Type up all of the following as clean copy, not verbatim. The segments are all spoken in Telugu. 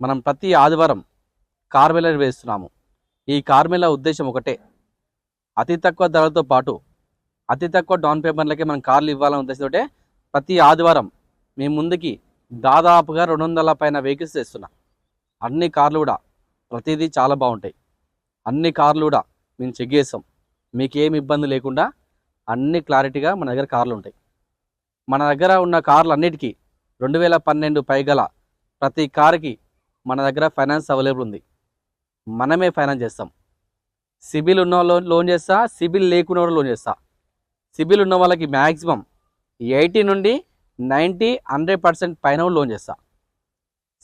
మనం ప్రతి ఆదివారం కార్ మేళా వేస్తున్నాము. ఈ కార్ మేళా ఉద్దేశం ఒకటే, అతి తక్కువ ధరలతో పాటు అతి తక్కువ డౌన్ పేమెంట్లకే మనం కార్లు ఇవ్వాలనే ఉద్దేశంతో ప్రతి ఆదివారం మీ ముందుకి దాదాపుగా 200 పైన వెహికల్స్ తెస్తున్నా. అన్ని కార్లు కూడా ప్రతిదీ చాలా బాగుంటాయి. అన్ని కార్లు కూడా మేము చెక్ చేస్తాం. మీకు ఏమి ఇబ్బంది లేకుండా అన్ని క్లారిటీగా మన దగ్గర కార్లు ఉంటాయి. మన దగ్గర ఉన్న కార్లు అన్నిటికీ 2012 పైగల ప్రతి కార్కి మన దగ్గర ఫైనాన్స్ అవైలబుల్ ఉంది. మనమే ఫైనాన్స్ చేస్తాం. సిబిల్ ఉన్న లోన్ చేస్తా, సిబిల్ లేకున్న వాళ్ళు లోన్ చేస్తా. సిబిల్ ఉన్న వాళ్ళకి మ్యాక్సిమం 80 నుండి 90, 100% పైన లోన్ చేస్తా.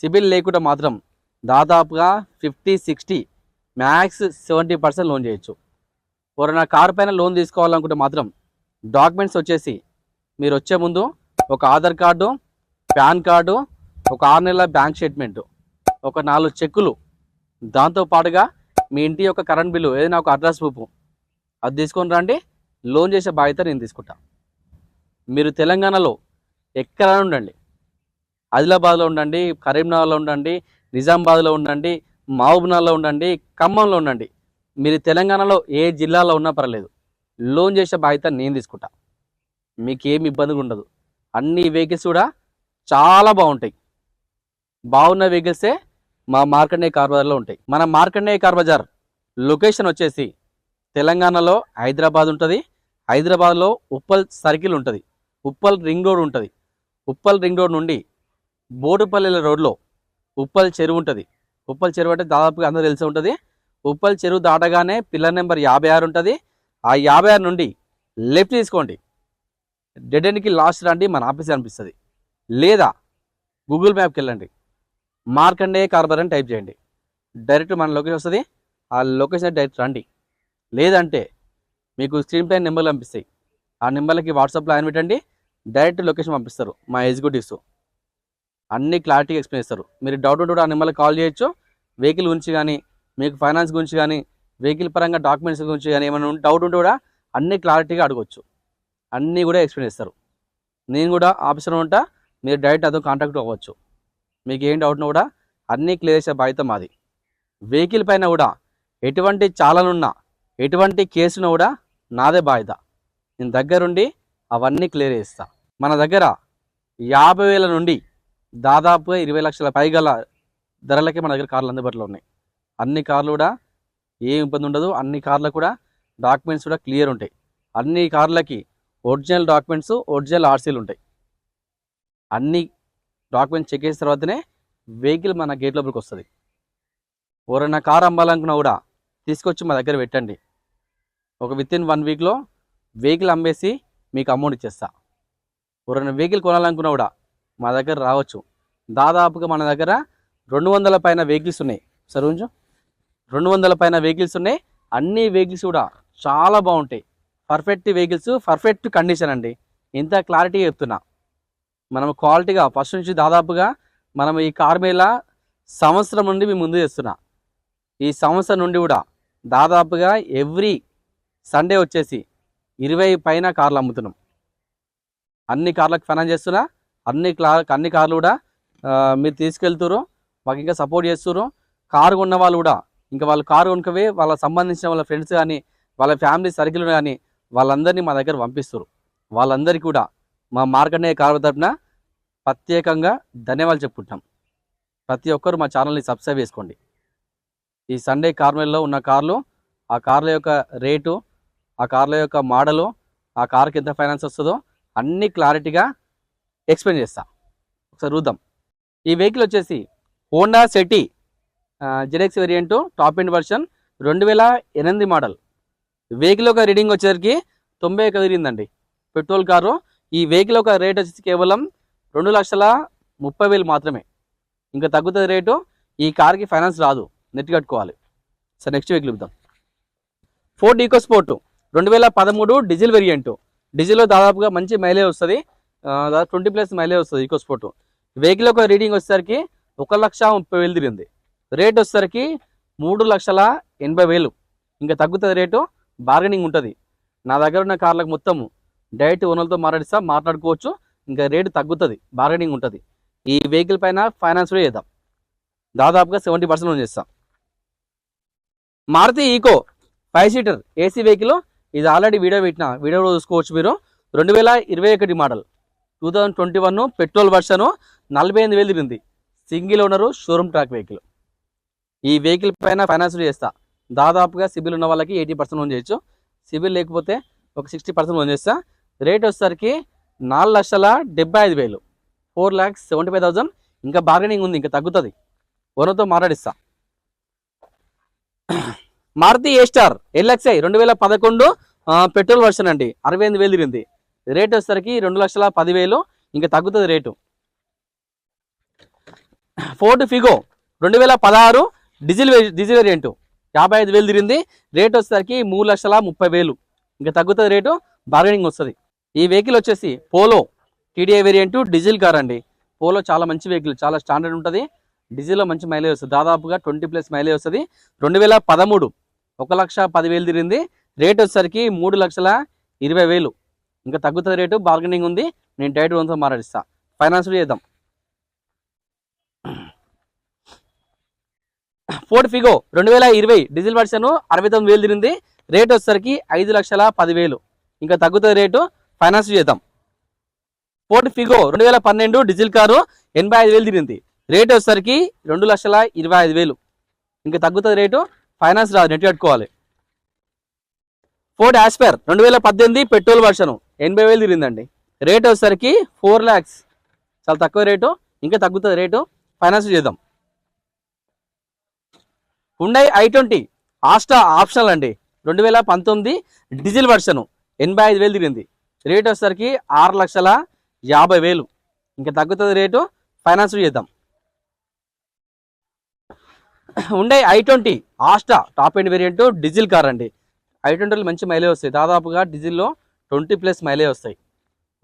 సిబిల్ లేకుండా మాత్రం దాదాపుగా 50, 60, మ్యాక్స్ 70% లోన్ చేయొచ్చు. ఎవరైనా కార్ పైన లోన్ తీసుకోవాలనుకుంటే మాత్రం డాక్యుమెంట్స్ వచ్చేసి మీరు వచ్చే ముందు ఒక ఆధార్ కార్డు, పాన్ కార్డు, ఒక 6 నెలల బ్యాంక్ స్టేట్మెంటు, ఒక 4 చెక్కులు, దాంతోపాటుగా మీ ఇంటి యొక్క కరెంట్ బిల్లు, ఏదైనా ఒక అడ్రస్ ప్రూఫ్ అది తీసుకొని రండి. లోన్ చేసే బాధ్యత నేను తీసుకుంటా. మీరు తెలంగాణలో ఎక్కడైనా ఉండండి, ఆదిలాబాద్లో ఉండండి, కరీంనగర్లో ఉండండి, నిజామాబాద్లో ఉండండి, మహబూబ్నగర్లో ఉండండి, ఖమ్మంలో ఉండండి, మీరు తెలంగాణలో ఏ జిల్లాలో ఉన్నా పర్లేదు, లోన్ చేసే బాధ్యత నేను తీసుకుంటా. మీకు ఏమి ఇబ్బంది ఉండదు. అన్ని వెహికల్స్ కూడా చాలా బాగుంటాయి. బాగున్న వెహికల్సే మా మార్కండేయ కార్ బజార్లో ఉంటాయి. మన మార్కండేయ కార్ బజార్ లొకేషన్ వచ్చేసి తెలంగాణలో హైదరాబాద్ ఉంటుంది. హైదరాబాద్లో ఉప్పల్ సర్కిల్ ఉంటుంది, ఉప్పల్ రింగ్ రోడ్ ఉంటుంది. ఉప్పల్ రింగ్ రోడ్ నుండి బోడుపల్లి రోడ్లో ఉప్పల్ చెరువు ఉంటుంది. ఉప్పల్ చెరువు అంటే దాదాపుగా అందరూ తెలిసి ఉంటుంది. ఉప్పల్ చెరువు దాటగానే పిల్లర్ నెంబర్ 56 ఉంటుంది. ఆ 56 నుండి లెఫ్ట్ తీసుకోండి, డెడ్ ఎండ్కి లాస్ట్ రండి, మన ఆఫీస్ అనిపిస్తుంది. లేదా గూగుల్ మ్యాప్కి వెళ్ళండి, మార్కండేయ కార్ బజార్ అని టైప్ చేయండి, డైరెక్ట్ మన లొకేషన్ వస్తుంది. ఆ లొకేషన్ డైరెక్ట్ రండి. లేదంటే మీకు స్క్రీన్ పైన నెంబర్లు పంపిస్తాయి. ఆ నెంబర్లకి వాట్సాప్లో ఆయన పెట్టండి, డైరెక్ట్ లొకేషన్ పంపిస్తారు మా ఎగ్జిక్యూటివ్స్. అన్ని క్లారిటీగా ఎక్స్ప్లెయిన్ చేస్తారు. మీరు డౌట్ ఉంటే కూడా ఆ నెంబర్కి కాల్ చేయొచ్చు. వెహికల్ గురించి కానీ, మీకు ఫైనాన్స్ గురించి కానీ, వెహికల్ పరంగా డాక్యుమెంట్స్ గురించి కానీ ఏమైనా డౌట్ ఉంటే కూడా అన్ని క్లారిటీగా అడగవచ్చు. అన్నీ కూడా ఎక్స్ప్లెయిన్ చేస్తారు. నేను కూడా ఆఫీసర్ ఉంటా, మీరు డైరెక్ట్ అదో కాంటాక్ట్ అవ్వచ్చు. మీకు ఏం డౌట్ ఉన్నా కూడా అన్నీ క్లియర్ చేసే బాధ్యత మాది. వెహికల్ పైన కూడా ఎటువంటి చాలనున్నా, ఎటువంటి కేసున్నా కూడా నాదే బాధ్యత. నేను దగ్గరుండి అవన్నీ క్లియర్ చేస్తా. మన దగ్గర 50,000 నుండి దాదాపుగా 20 లక్షల పైగల ధరలకే మన దగ్గర కార్లు అందుబాటులో ఉన్నాయి. అన్ని కార్లు కూడా ఏం ఇబ్బంది ఉండదు. అన్ని కార్లకు కూడా డాక్యుమెంట్స్ కూడా క్లియర్ ఉంటాయి. అన్ని కార్లకి ఒరిజినల్ డాక్యుమెంట్స్, ఒరిజినల్ ఆర్సీలు ఉంటాయి. అన్ని డాక్యుమెంట్స్ చెక్ చేసిన తర్వాతనే వెహికల్ మన గేట్ లోపలికి వస్తుంది. ఎవరైనా కార్ అమ్మాలనుకున్నా కూడా తీసుకొచ్చి మా దగ్గర పెట్టండి. ఒక వితిన్ 1 వీక్లో వెహికల్ అమ్మేసి మీకు అమౌంట్ ఇచ్చేస్తా. ఎవరైనా వెహికల్ కొనాలనుకున్నా కూడా మా దగ్గర రావచ్చు. దాదాపుగా మన దగ్గర 200 పైన వెహికల్స్ ఉన్నాయి. సార్ కొంచెం 200 పైన వెహికల్స్ ఉన్నాయి. అన్ని వెహికల్స్ కూడా చాలా బాగుంటాయి. పర్ఫెక్ట్ వెహికల్స్, పర్ఫెక్ట్ కండిషన్ అండి. ఇంత క్లారిటీగా చెప్తున్నా. మనం క్వాలిటీగా ఫస్ట్ నుంచి దాదాపుగా మనం ఈ కార్ మేళా సంవత్సరం నుండి మేము ముందు చేస్తున్నా. ఈ సంవత్సరం నుండి కూడా దాదాపుగా ఎవ్రీ సండే వచ్చేసి 20 పైన కార్లు అమ్ముతున్నాం. అన్ని కార్లకు ఫైనాన్స్ చేస్తున్నా. అన్ని కార్లు కూడా మీరు తీసుకెళ్తున్నారు, మాకు ఇంకా సపోర్ట్ చేస్తున్నారు. కారు కొన్న వాళ్ళు కూడా ఇంకా వాళ్ళు కారు కొనుకవే వాళ్ళకి సంబంధించిన వాళ్ళ ఫ్రెండ్స్ కానీ, వాళ్ళ ఫ్యామిలీ సర్కిల్ కానీ వాళ్ళందరినీ మా దగ్గర పంపిస్తారు. వాళ్ళందరికీ కూడా మా మార్కండేయ కార్ తరపున ప్రత్యేకంగా ధన్యవాదాలు చెప్పుకుంటాం. ప్రతి ఒక్కరు మా ఛానల్ని సబ్స్క్రైబ్ చేసుకోండి. ఈ సండే కార్ మేళాలో ఉన్న కార్లు, ఆ కార్ల యొక్క రేటు, ఆ కార్ల యొక్క మోడలు, ఆ కార్కి ఎంత ఫైనాన్స్ వస్తుందో అన్నీ క్లారిటీగా ఎక్స్ప్లెయిన్ చేస్తా. ఒకసారి చూద్దాం. ఈ వెహికల్ వచ్చేసి Honda city ZX variant top end version 2008 model. Vehicle యొక్క రీడింగ్ వచ్చేసరికి 91 తిరిగిందండి, పెట్రోల్ కారు. ఈ వెహికల్ యొక్క రేట్ వచ్చేసి కేవలం 2,30,000 మాత్రమే. ఇంకా తగ్గుతుంది రేటు. ఈ కార్కి ఫైనాన్స్ రాదు, నెట్ కట్టుకోవాలి. సార్ నెక్స్ట్ వెహికల్ చూద్దాం. Ford EcoSport 2013 diesel variant. డీజిల్లో దాదాపుగా మంచి మైలేజ్ వస్తుంది, దాదాపు 20+ మైలేజ్ వస్తుంది ఈకో స్పోర్ట్. వెహికల్ యొక్క రీడింగ్ వచ్చేసరికి 1,30,000 తిరిగింది. రేట్ వచ్చేసరికి 3,80,000. ఇంకా తగ్గుతుంది రేటు, బార్గెనింగ్ ఉంటుంది. నా దగ్గర ఉన్న కార్లకు మొత్తం డైరెక్ట్ ఓనర్లతో మాట్లాడుకోవచ్చు. ఇంకా రేటు తగ్గుతుంది, బార్గెనింగ్ ఉంటుంది. ఈ వెహికల్ పైన ఫైనాన్స్ కూడా చేద్దాం. దాదాపుగా 70% లోన్ చేస్తా. Maruti Eeco 5 seater AC vehicle, ఇది ఆల్రెడీ వీడియో చూసుకోవచ్చు మీరు. 2021 మోడల్, 2021 పెట్రోల్ వర్షను, 48,000 తిరిగింది. Single owner, showroom track vehicle. ఈ వెహికల్ పైన ఫైనాన్స్ చేస్తా. దాదాపుగా సిబిల్ ఉన్న వాళ్ళకి 80% లోన్ చేయొచ్చు. సిబిల్ లేకపోతే ఒక 60% లోన్ చేస్తా. రేట్ వచ్చేసరికి 4,75,000, 4,75,000. ఇంకా బార్గెనింగ్ ఉంది, ఇంకా తగ్గుతుంది, ఓనర్తో మాట్లాడిస్తా. మారుతి ఏ స్టార్ ఎల్ఎక్స్ఐ 2011 పెట్రోల్ వర్షన్ అండి, 68,000 తిరిగింది. రేట్ వచ్చేసరికి 2,10,000, ఇంకా తగ్గుతుంది rate. Ford Figo 2016 diesel variant, 55,000 తిరిగింది. రేట్ వచ్చేసరికి 3,30,000, ఇంకా తగ్గుతుంది రేటు, బార్గెనింగ్ వస్తుంది. ఈ వెహికల్ వచ్చేసి polo TDI variant diesel car అండి. పోలో చాలా మంచి వెహికల్, చాలా స్టాండర్డ్ ఉంటుంది. డీజిల్లో మంచి మైలేజ్ వస్తుంది, దాదాపుగా 20+ మైలేజ్ వస్తుంది. 2013 1,10,000 తిరిగింది. రేట్ వచ్చేసరికి 3,20,000, ఇంకా తగ్గుతుంది రేటు, బార్గెనింగ్ ఉంది. నేను డైరెక్ట్ ఓనర్తో మాట్లాడిస్తా, ఫైనాన్స్ చేద్దాం. ఫోర్డ్ ఫిగో 2020 డీజిల్ వర్షన్, 69,000 తిరిగింది. రేట్ వచ్చేసరికి 5,10,000, ఇంకా తగ్గుతుంది రేటు, ఫైనాన్స్ చేద్దాం. ఫోర్డ్ ఫిగో 2012 డీజిల్ కారు, 85,000 తిరిగింది. రేట్ వచ్చేసరికి 2,25,000, ఇంకా తగ్గుతుంది రేటు, ఫైనాన్స్ రాదు, నెట్ కట్టుకోవాలి. ఫోర్డ్ ఆస్పైర్ 2018 పెట్రోల్ వర్షను, 80,000 తిరిగిందండి. రేట్ వచ్చేసరికి 4 lakhs, చాలా తక్కువ రేటు, ఇంకా తగ్గుతుంది రేటు, ఫైనాన్స్ చేద్దాం. హుండై i20 ఆస్టా ఆప్షనల్ అండి, 2019 డీజిల్ వర్షను, 85,000 తిరిగింది. రేట్ వచ్చేసరికి 6,50,000, ఇంకా తగ్గుతుంది రేటు, ఫైనాన్స్ చేద్దాం. Hyundai i20 Asta top end variant diesel car అండి. i20లో మంచి మైలేజ్ వస్తాయి, దాదాపుగా డీజిల్లో 20+ మైలేజ్ వస్తాయి.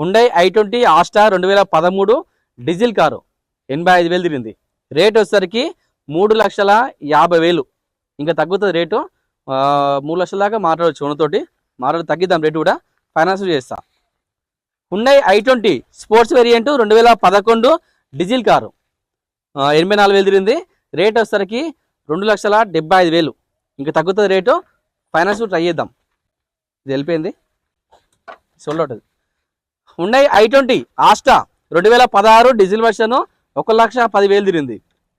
Hyundai i20 Asta 2013 diesel car, 85,000 తిరిగింది. రేట్ వచ్చేసరికి 3,50,000, ఇంకా తగ్గుతుంది రేటు, 3 లక్షల దాకా మాట్లాడవచ్చు, ఓనర్తోటి మాట్లాడి తగ్గిద్దాం రేటు కూడా, ఫైనాన్స్ చేస్తా. Hyundai i20 sports variant 2011 diesel car, 84,000 తిరిగింది. రేట్ వచ్చేసరికి 2,75,000, ఇంకా తగ్గుతుంది రేటు, ఫైనాన్స్ ట్రై చేద్దాం. ఇది వెళ్ళిపోయింది, సొల్లవుతుంది. Hyundai i20 Asta 2016 diesel version, 1,10,000 తిరిగింది.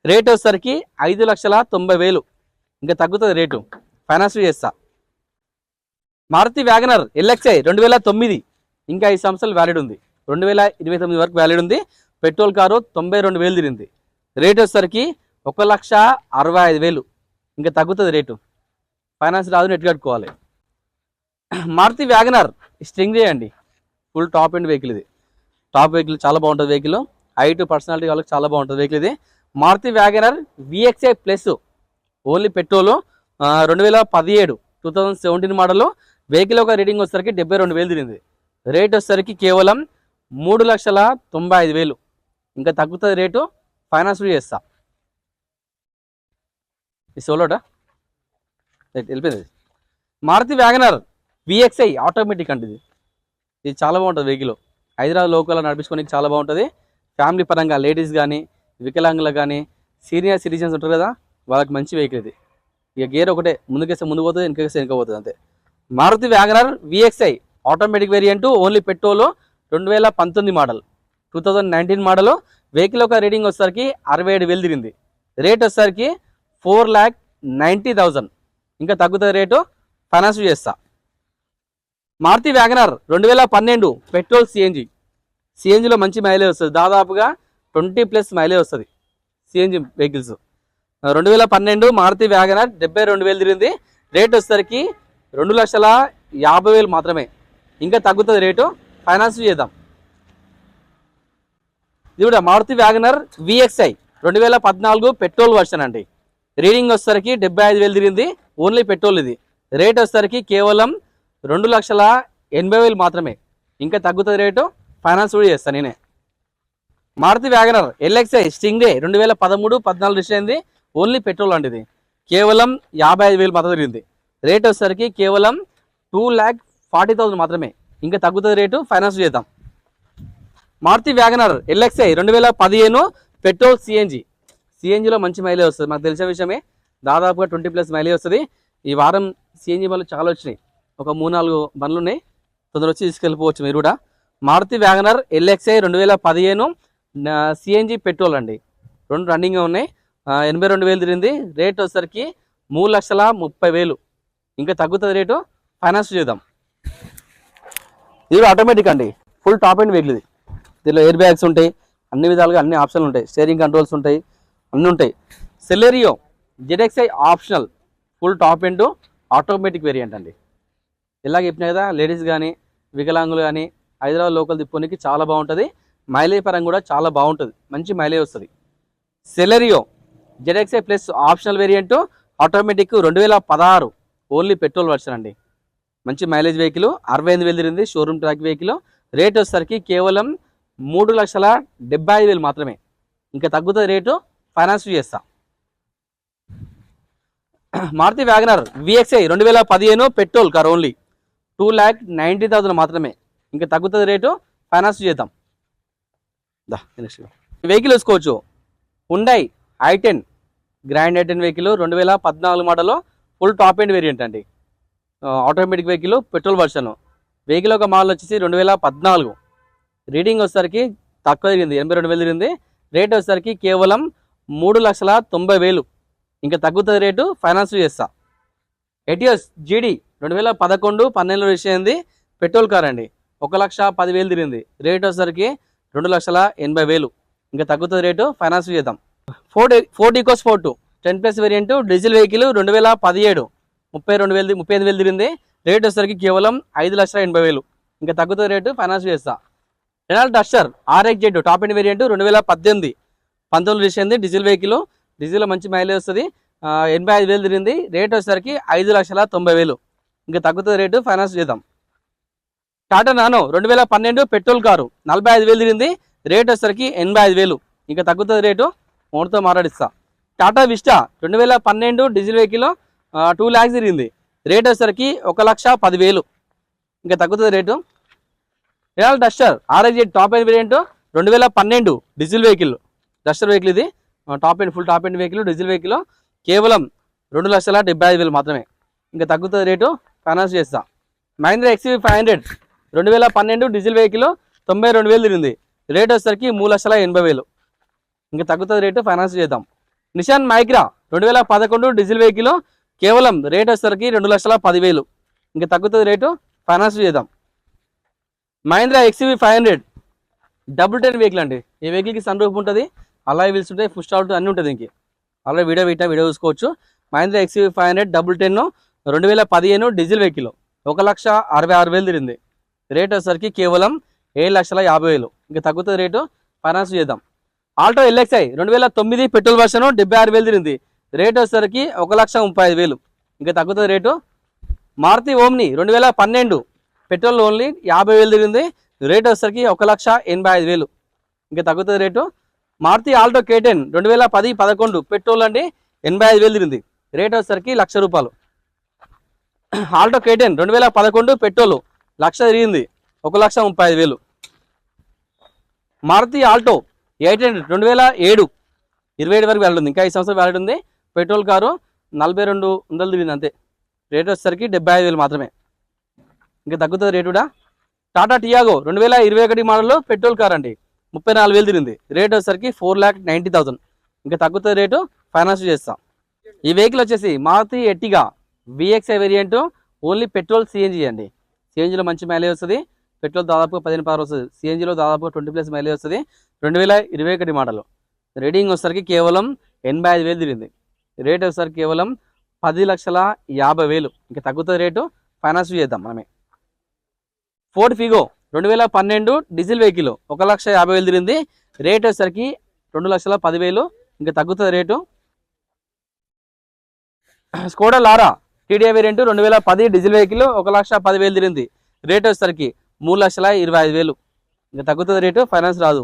రేట్ వచ్చేసరికి 5,90,000, ఇంకా తగ్గుతుంది రేటు, ఫైనాన్స్ చేస్తా. మారుతి వ్యాగనర్ ఎల్ఎక్స్ఐ 2009, ఇంకా 5 సంవత్సరాలు వ్యాలిడ్ ఉంది, 2029 వరకు వ్యాలిడ్ ఉంది. పెట్రోల్ కారు, 92,000 తిరిగింది. రేట్ వచ్చేసరికి 1,65,000, ఇంకా తగ్గుతుంది రేటు, ఫైనాన్స్ రాదు, నెట్ కట్టుకోవాలి. మారుతి వ్యాగనర్ స్ట్రింగ్ చేయండి, ఫుల్ టాప్ ఎండ్ వెహికల్. ఇది టాప్ వెహికల్, చాలా బాగుంటుంది వెహికల్. హైట్ పర్సనాలిటీ వాళ్ళకి చాలా బాగుంటుంది వెహికల్ ఇది. Maruti Wagon R VXI plus, only petrol, 2017 model. Vehicle ఒక రీడింగ్ వచ్చేసరికి 72,000 తిరిగింది. రేట్ వచ్చేసరికి కేవలం 3,95,000, ఇంకా తగ్గుతుంది రేటు, ఫైనాన్స్ చేస్తా. ఈ సోలోటా వెళ్ళిపోయింది. మారుతి వ్యాగనర్ VXI ఆటోమేటిక్ అంటే ఇది చాలా బాగుంటుంది వెహికల్. హైదరాబాద్ లోకల్లో నడిపించుకోనికి చాలా బాగుంటుంది. ఫ్యామిలీ పరంగా లేడీస్ కానీ, వికలాంగులకు కానీ, సీనియర్ సిటిజన్స్ ఉంటారు కదా, వాళ్ళకి మంచి వెహికల్ ఇది. ఇక గేర్ ఒకటే, ముందుకేస్తే ముందు పోతుంది, వెనకేస్తే వెనక పోతుంది అంతే. Maruti Wagon R VXI automatic variant, only petrol, 2019 model, 2019 model. Vehicle ఒక రీడింగ్ వచ్చేసరికి 67,000 తిరిగింది. రేట్ వచ్చేసరికి 4,90,000, ఇంకా తగ్గుతుంది రేటు, ఫైనాన్స్ చేస్తా. మారుతి వ్యాగనర్ 2012 పెట్రోల్ సిఎన్జిలో మంచి మైలేజ్ వస్తుంది, దాదాపుగా 20+ మైలేజ్ వస్తుంది సిఎన్జి వెహికల్స్. 2012 మారుతి వ్యాగనర్, 72,000 తిరిగింది. రేట్ వచ్చేసరికి 2,50,000 మాత్రమే, ఇంకా తగ్గుతుంది రేటు, ఫైనాన్స్ చేద్దాం. ఇది కూడా Maruti Wagon R VXI 2014 petrol version అండి. రీడింగ్ వచ్చేసరికి 75,000 తిరిగింది, ఓన్లీ పెట్రోల్ ఇది. రేట్ వచ్చేసరికి కేవలం 2,80,000 మాత్రమే, ఇంకా తగ్గుతుంది రేటు, ఫైనాన్స్ కూడా చేస్తాను నేనే. Maruti WagonR LXI Stingray 2013-14 register అయింది, ఓన్లీ పెట్రోల్ అండి. ఇది కేవలం 55,000 మాత్రం తిరిగింది. రేట్ వచ్చేసరికి కేవలం 2,40,000 మాత్రమే, ఇంకా తగ్గుతుంది రేటు, ఫైనాన్స్ చేద్దాం. మారుతి వ్యాగనర్ LXI 2015 పెట్రోల్ సిఎన్జిలో మంచి మైలేజ్ వస్తుంది, మాకు తెలిసిన విషయమే. దాదాపుగా 20+ మైలేజ్ వస్తుంది. ఈ వారం సిఎన్జి బండ్లు చాలా వచ్చినాయి, ఒక 3-4 బండ్లు ఉన్నాయి, తొందర వచ్చి తీసుకెళ్ళిపోవచ్చు మీరు కూడా. Maruti WagonR LXi 2015 CNG petrol అండి, 2 రన్నింగ్ ఉన్నాయి. 82,000 తిరిగింది. రేట్ వచ్చేసరికి 3,30,000. ఇంకా తగ్గుతుంది రేటు, ఫైనాన్స్ చేద్దాం. ఇది ఆటోమేటిక్ అండి, ఫుల్ టాప్ అండ్ వెహికల్ ఇది. దీనిలో ఎయిర్ బ్యాగ్స్ ఉంటాయి, అన్ని విధాలుగా అన్ని ఆప్షన్లు ఉంటాయి, స్టీరింగ్ కంట్రోల్స్ ఉంటాయి, అన్నీ ఉంటాయి. Celerio ZXi optional, full top and automatic variant అండి. ఇలాగ చెప్పినా కదా, లేడీస్ కానీ వికలాంగులు కానీ హైదరాబాద్ లోకల్ తిప్పుకోనికి చాలా బాగుంటుంది. మైలేజ్ పరంగా కూడా చాలా బాగుంటుంది, మంచి మైలేజ్ వస్తుంది. Celerio ZXi plus optional variant, automatic 2016 only petrol version అండి. మంచి మైలేజ్ వెహికల్, 68,000 తిరిగింది, షోరూమ్ ట్రాక్ వెహికల్. రేట్ వచ్చేసరికి కేవలం 3,75,000 మాత్రమే. ఇంకా తగ్గుతుంది రేటు, ఫైనాన్స్ చేస్తా. Maruti Wagon R VXi 2015 petrol car only 2,90,000 మాత్రమే. ఇంకా తగ్గుతుంది రేటు, ఫైనాన్స్ చేద్దాం. నెక్స్ట్ వెహికల్ వేసుకోవచ్చు. Hyundai i10 Grand i10 vehicle 2014 model, full top end variant అండి. Automatic vehicle, petrol version. Vehicle ఒక మోడల్ వచ్చేసి 2014. రీడింగ్ వచ్చేసరికి తక్కువ తిరిగింది, 82,000 తిరిగింది. రేట్ వచ్చేసరికి కేవలం 3,90,000. ఇంకా తగ్గుతుంది రేటు, ఫైనాన్స్ చేస్తా. ఎటియోస్ GD 2011-12 రిజిస్టర్ అయింది, పెట్రోల్ కార్ అండి. 1,10,000 తిరిగింది. రేట్ వచ్చేసరికి 2,80,000. ఇంకా తగ్గుతుంది రేటు, ఫైనాన్స్ చేద్దాం. Ford EcoSport 10+ variant diesel vehicle 2017, 35,000 తిరిగింది. రేట్ వచ్చేసరికి కేవలం 5,80,000. ఇంకా తగ్గుతుంది రేటు, ఫైనాన్స్ చేస్తా. Renault Duster RXZ top end variant 2018, 19 register అయింది, డీజిల్ వెహికల్. డీజిల్లో మంచి మైలేజ్ వస్తుంది, 85,000 తిరిగింది. రేట్ వచ్చేసరికి 5,90,000. ఇంకా తగ్గుతుంది రేటు, ఫైనాన్స్ చేద్దాం. టాటా నానో 2012 పెట్రోల్ కారు 45,000 తిరిగింది. రేట్ వచ్చేసరికి 85,000. ఇంకా తగ్గుతుంది రేటు, ఓన్తో మాట్లాడిస్తా. Tata Vista 2012 diesel vehicle 2 lakhs తిరిగింది. రేట్ వచ్చేసరికి 1,10,000. ఇంకా తగ్గుతుంది rate. Renault Duster RXZ top end variant 2012 diesel vehicle, Duster vehicle ఇది, top end full top end vehicle, diesel vehicle. కేవలం 2,75,000 మాత్రమే. ఇంకా తగ్గుతుంది రేటు, ఫైనాన్స్ చేస్తా. మహీంద్రా XUV 500 2012 డీజిల్ వెహికల్ 92,000 తిరిగింది. రేట్ వచ్చేసరికి 3,80,000. ఇంకా తగ్గుతుంది రేటు, ఫైనాన్స్ చేద్దాం. నిషాన్ మైక్రా 2011 డీజిల్ వెహికల్, కేవలం రేట్ వచ్చేసరికి 2,10,000. ఇంకా తగ్గుతుంది రేటు, ఫైనాన్స్ చేద్దాం. మహీంద్రా XUV 500 10 వెహికల్ అండి. ఈ వెహికల్కి సన్ రూఫ్ ఉంటుంది, అలాగే వీల్స్ ఉంటాయి, ఫుల్ స్టాప్ అన్నీ ఉంటుంది. ఇంక అలాగే వీడియో చూసుకోవచ్చు. మహీంద్రా XUV 500 10 2015 డీజిల్ వెహికల్ 1,66,000 తిరిగింది. రేట్ వచ్చేసరికి కేవలం 7,50,000. ఇంకా తగ్గుతుంది రేటు, ఫైనాన్స్ చేద్దాం. ఆల్టో LXi 2009 పెట్రోల్ వర్షన్ 76,000 తిరిగింది. రేట్ వచ్చేసరికి 1,35,000. ఇంకా తగ్గుతుంది rate. Maruti Omni 2012 petrol only 50,000 తిరిగింది. రేట్ వచ్చేసరికి 1,85,000. ఇంకా తగ్గుతుంది rate. Maruti Alto K10 2010-11 petrol అండి 85,000 తిరిగింది. రేట్ వచ్చేసరికి 1,00,000 రూపాయలు. ఆల్టో K10 2011 పెట్రోల్ 1,00,000 తిరిగింది, 1,35,000. మారుతి ఆల్టో 800 2007 27 వరకు వ్యాలిడ్ ఉంది, ఇంకా 5 సంవత్సరాలు వ్యాలిడ్ ఉంది. పెట్రోల్ కారు 42,000 తిరిగింది అంతే. రేట్ వచ్చేసరికి 75,000 మాత్రమే. ఇంకా తగ్గుతుంది రేటు కూడా. Tata Tiago 2021 model petrol car అండి, 34,000 తిరిగింది. రేట్ వచ్చేసరికి 4,90,000. ఇంకా తగ్గుతుంది రేటు, ఫైనాన్స్ చేస్తాం. ఈ వెహికల్ వచ్చేసి Maruti Ertiga VXi variant, only petrol CNG అండి. CNGలో మంచి మైలేజ్ వస్తుంది, పెట్రోల్ దాదాపుగా 15 వస్తుంది, CNGలో దాదాపుగా 20+ మైలేజ్ వస్తుంది. 2021 మోడల్. రీడింగ్ వచ్చేసరికి కేవలం 85,000 తిరిగింది. రేట్ వచ్చేసరికి కేవలం 10,50,000. ఇంకా తగ్గుతుంది రేటు, ఫైనాన్స్ చేద్దాం మనమే. ఫోర్డ్ ఫిగో 2012 డీజిల్ వెహికల్ 1,50,000 తిరిగింది. రేట్ వచ్చేసరికి 2,10,000. ఇంకా తగ్గుతుంది rate. Skoda Laura TDI variant 2010 diesel vehicle 1,10,000 తిరిగింది. రేట్ వచ్చేసరికి 3,25,000. ఇంకా తగ్గుతుంది రేటు, ఫైనాన్స్ రాదు.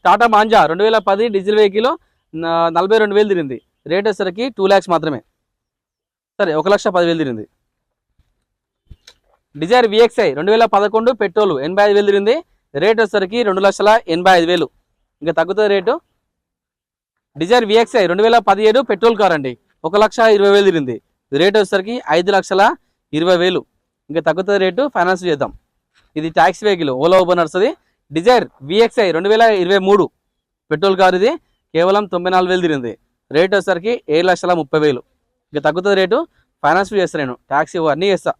టాటా మాంజా 2010 డీజిల్ వెహికల్ 42,000 తిరిగింది. రేట్ వచ్చేసరికి 2 lakhs మాత్రమే, సరే 1,10,000 తిరిగింది. డిజైర్ VXi 2011 పెట్రోల్ 85,000 తిరిగింది. రేట్ వచ్చేసరికి 2,85,000. ఇంకా తగ్గుతుంది rate. Dzire VXI 2017 petrol car అండి, 1,20,000 తిరిగింది. రేట్ వచ్చేసరికి 5,20,000. ఇంకా తగ్గుతుంది రేటు, ఫైనాన్స్ చేద్దాం. ఇది ట్యాక్సీ వెహికల్, ఓలా ఊబర్ నడుస్తుంది. డిజైర్ విఎక్స్ఐ 2023 పెట్రోల్ కార్, ఇది కేవలం 94,000 తిరిగింది. రేట్ వచ్చేసరికి 7,30,000. ఇంకా తగ్గుతుంది రేటు, ఫైనాన్స్ చేస్తాను నేను. ట్యాక్సీ అన్నీ చేస్తా,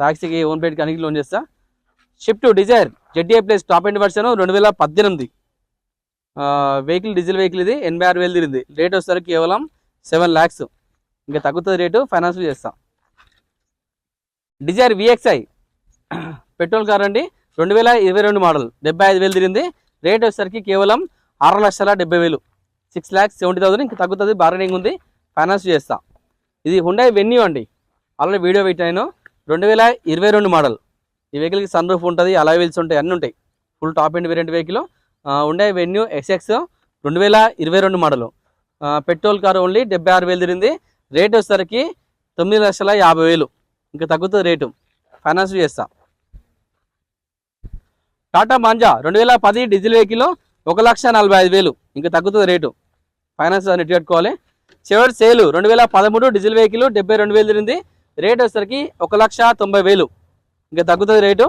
ట్యాక్సీకి ఓన్ పేట్కి అన్నిటికి లోన్ చేస్తా. Swift Dzire ZDI plus top end version 2018 vehicle, diesel vehicle, ఇది 86,000 తిరిగింది. రేట్ వచ్చేసరికి కేవలం 7 lakhs. ఇంకా తగ్గుతుంది రేటు, ఫైనాన్స్ చేస్తా. డిజైర్ విఎక్స్ఐ పెట్రోల్ కార్ అండి, 2022 మోడల్, 75,000 తిరిగింది. రేట్ వచ్చేసరికి కేవలం 6,70,000, 6,70,000. ఇంకా తగ్గుతుంది, బార్గెనింగ్ ఉంది, ఫైనాన్స్ చేస్తా. ఇది హుండాయ్ వెన్యూ అండి, ఆల్రెడీ వీడియో పెట్టాను. 2022 మోడల్. ఈ వెహికల్కి సన్ రూఫ్ ఉంటుంది, అలాయ్ వీల్స్ ఉంటాయి, అన్నీ ఉంటాయి. Full top end variant vehicle. Hyundai venue XX 2022 model, petrol car, only 76,000 తిరిగింది. రేట్ వచ్చేసరికి 9,50,000. ఇంకా తగ్గుతుంది రేటు, ఫైనాన్స్ చేస్తా. Tata manja 2010 diesel vehicle, 1,45,000. ఇంకా తగ్గుతుంది రేటు, ఫైనాన్స్ నెట్ కట్టుకోవాలి. చెవర్ సేలు 2013 డీజిల్ వెహికల్, 72,000 తిరిగింది. రేట్ వచ్చేసరికి 1,90,000. ఇంకా తగ్గుతుంది రేటు,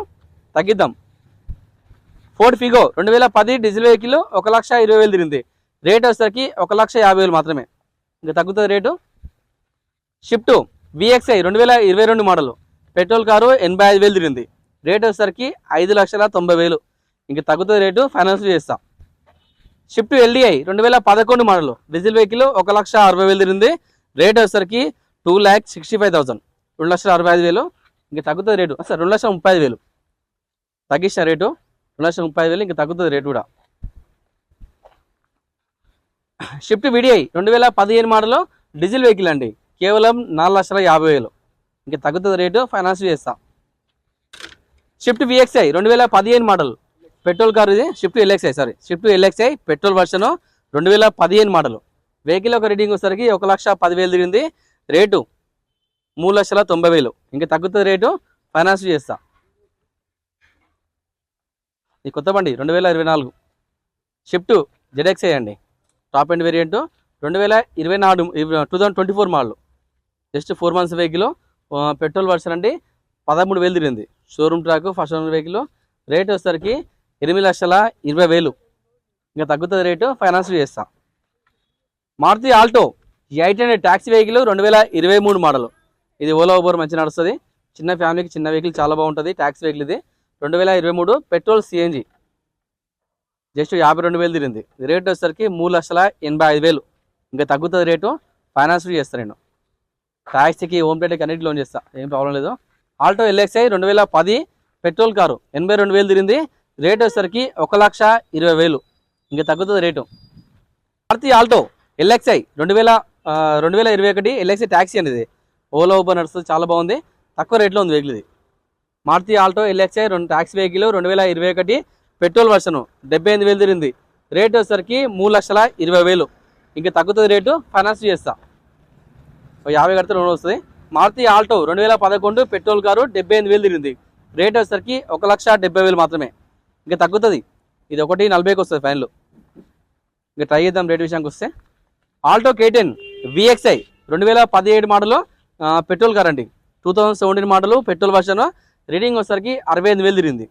తగ్గిద్దాం. ఫోర్డ్ ఫిగో 2010 డీజిల్ వెహికల్, 1,20,000 తిరిగింది. రేట్ వచ్చేసరికి 1,50,000 మాత్రమే. ఇంకా తగ్గుతుంది rate. Swift VXI 2022 model, petrol car, 85,000 తిరిగింది. రేట్ వచ్చేసరికి 5,90,000. ఇంకా తగ్గుతుంది రేటు, ఫైనాన్స్ చేస్తాం. Swift LDI 2011 model, diesel vehicle, 1,60,000 తిరిగింది. రేట్ వచ్చేసరికి 2,65,000, 2,65,000. ఇంకా తగ్గుతుంది రేటు, సార్ 2,35,000 తగ్గించిన రేటు, 2,35,000. ఇంకా తగ్గుతుంది రేటు కూడా. Swift VDI 2015 model, diesel vehicle అండి, కేవలం 4,50,000. ఇంకా తగ్గుతుంది రేటు, ఫైనాన్స్ చేస్తాం. Swift VXI 2015 model, petrol car, ఇది Swift LXI petrol version, 2015 model. Vehicle ఒక రీడింగ్ వచ్చేసరికి 1,10,000 తిరిగింది. రేటు 3,90,000. ఇంకా తగ్గుతుంది రేటు, ఫైనాన్స్ చేస్తా. ఈ కొత్త బండి 2024 షిఫ్ట్ జెడ్ఎక్స్ఐ అండి, top end variant, 2024 model, just 4 months vehicle, petrol version అండి, 13,000 తిరిగింది. Showroom track, first owner vehicle. Rate వచ్చేసరికి 8,20,000. ఇంకా తగ్గుతుంది రేటు, ఫైనాన్స్ చేస్తా. Maruti Alto 800 taxi vehicle, 2023 model. ఇది ఓలా ఊబర్ మంచి నడుస్తుంది, చిన్న ఫ్యామిలీకి చిన్న వెహికల్ చాలా బాగుంటుంది. ట్యాక్సీ వెహికల్ ఇది 2023 పెట్రోల్ సిఎన్జి, జస్ట్ 52,000 తిరిగింది. రేట్ వచ్చేసరికి 3,85,000. ఇంకా తగ్గుతుంది రేటు, ఫైనాన్స్ చేస్తాను నేను. ట్యాక్సీకి, హోమ్ ప్లేట్కి అన్నిటికి లోన్ చేస్తా, ఏం ప్రాబ్లం లేదు. ఆల్టో ఎల్ఎక్స్ఐ 2010 పెట్రోల్ కారు, 82,000 తిరిగింది. రేట్ వచ్చేసరికి 1,20,000. ఇంకా తగ్గుతుంది rate. Maruti Alto LXI 2021 LXI taxi అనేది ఓలా ఊబర్ నడుస్తుంది, చాలా బాగుంది, తక్కువ రేట్లో ఉంది వెహికల్ ఇది. Maruti Alto LXI taxi vehicle, 2021 petrol version, 78,000 తిరిగింది. రేట్ వచ్చేసరికి 3,20,000. ఇంకా తగ్గుతుంది రేటు, ఫైనాన్స్ చేస్తా. 50 కడితే లోన్ వస్తుంది. మారుతి ఆల్టో 2011 పెట్రోల్ కారు, 78,000 తిరిగింది. రేట్ వచ్చేసరికి 1,70,000 మాత్రమే. ఇంకా తగ్గుతుంది, ఇది 1,40,000కి వస్తుంది ఫైనల్. ఇంకా ట్రై చేద్దాం రేట్ విషయానికి వస్తే. Alto K10 VXi 2017 model, petrol car అండి, 2017 మోడల్, పెట్రోల్ వర్షన్. రీడింగ్ వచ్చేసరికి 68,000 తిరిగింది.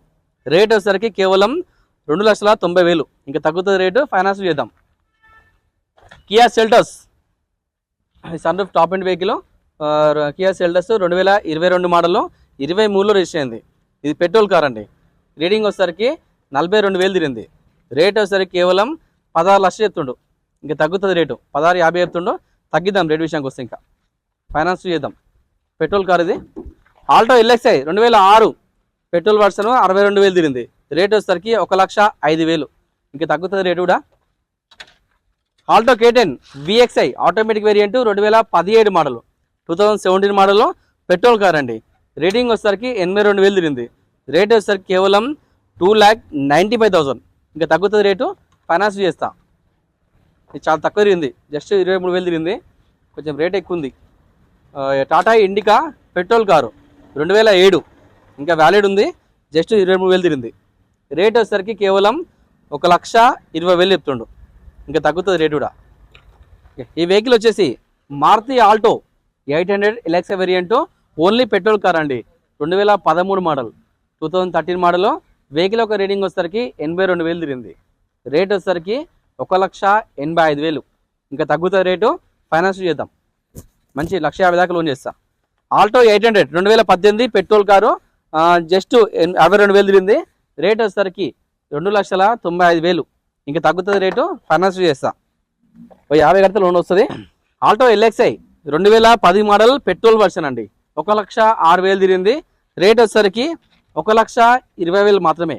రేట్ వచ్చేసరికి కేవలం 2,90,000. ఇంకా తగ్గుతుంది రేటు, ఫైనాన్స్ చేద్దాం. Kia Seltos sunroof top end vehicle, Kia Seltos 2022 model, 23లో రిజిస్టర్ అయింది. ఇది పెట్రోల్ కార్ అండి. రీడింగ్ వచ్చేసరికి 42,000 తిరిగింది. రేట్ వచ్చేసరికి కేవలం 16 లక్షలు చెప్తుండు. ఇంకా తగ్గుతుంది రేటు, 16,50 చెప్తుండు. తగ్గిద్దాం రేట్ విషయానికి వస్తే, ఇంకా ఫైనాన్స్ చేద్దాం. పెట్రోల్ కార్ ఇది. ఆల్టో ఎల్ఎక్స్ఐ 2006 పెట్రోల్ వర్షన్, 62,000 తిరిగింది. రేట్ వచ్చేసరికి 1,05,000. ఇంకా తగ్గుతుంది రేటు కూడా. Alto K10 VXi automatic variant, 2017 model, 2017 model, petrol car అండి. రేటింగ్ వచ్చేసరికి 82,000 తిరిగింది. రేట్ వచ్చేసరికి కేవలం 2,95,000. ఇంకా తగ్గుతుంది రేటు, ఫైనాన్స్ చేస్తా. ఇది చాలా తక్కువ తిరిగింది, జస్ట్ 23,000 తిరిగింది, కొంచెం రేట్ ఎక్కువ ఉంది. టాటా ఇండికా పెట్రోల్ కారు, 2007, ఇంకా వ్యాలిడ్ ఉంది, జస్ట్ 23,000 తిరిగింది. రేట్ వచ్చేసరికి కేవలం 1,20,000 చెప్తుండు. ఇంకా తగ్గుతుంది రేటు కూడా. ఈ వెహికల్ వచ్చేసి Maruti Alto 800 LX variant, only petrol car అండి. 2013 మోడల్, 2013 మోడల్. వెహికల్ ఒక రీడింగ్ వచ్చేసరికి 82,000 తిరిగింది. రేట్ వచ్చేసరికి 1,85,000. ఇంకా తగ్గుతుంది రేటు, ఫైనాన్స్ చేద్దాం. మంచి 1,50,000 దాకా లోన్ చేస్తా. ఆల్టో 800 2018 పెట్రోల్ కారు, జస్ట్ 52,000 తిరిగింది. రేట్ వచ్చేసరికి 2,95,000. ఇంకా తగ్గుతుంది రేటు, ఫైనాన్స్ చేస్తా. 50 గంటల లోన్ వస్తుంది. Alto LXI 2010 model petrol version అండి. 1,06,000 తిరిగింది. రేట్ వచ్చేసరికి 1,20,000 మాత్రమే.